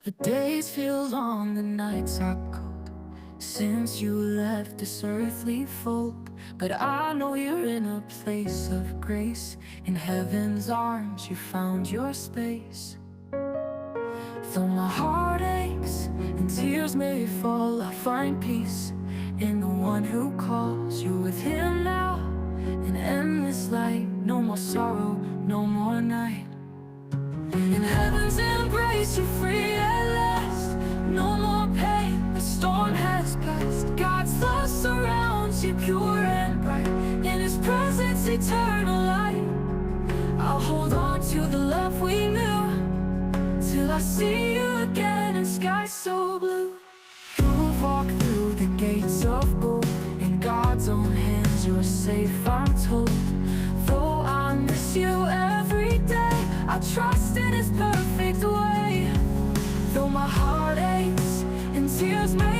The days feel long, the nights are cold since you left this earthly fold. But I know you're in a place of grace. In heaven's arms you found your space. Though my heart aches and tears may fall, I find peace in the one who calls. You're with him now in endless light. No more sorrow, no more night. In heaven's embrace you're free at last. No more pain, the storm has passed. God's love surrounds you pure and bright. In his presence eternal light. I'll hold on to the love we knew till I see you again in skies so blue. You'll walk through the gates of gold. In God's own hands you're safe, I'm told. Though I miss you every day, I trust in his perfect way. Though my heart aches and tears may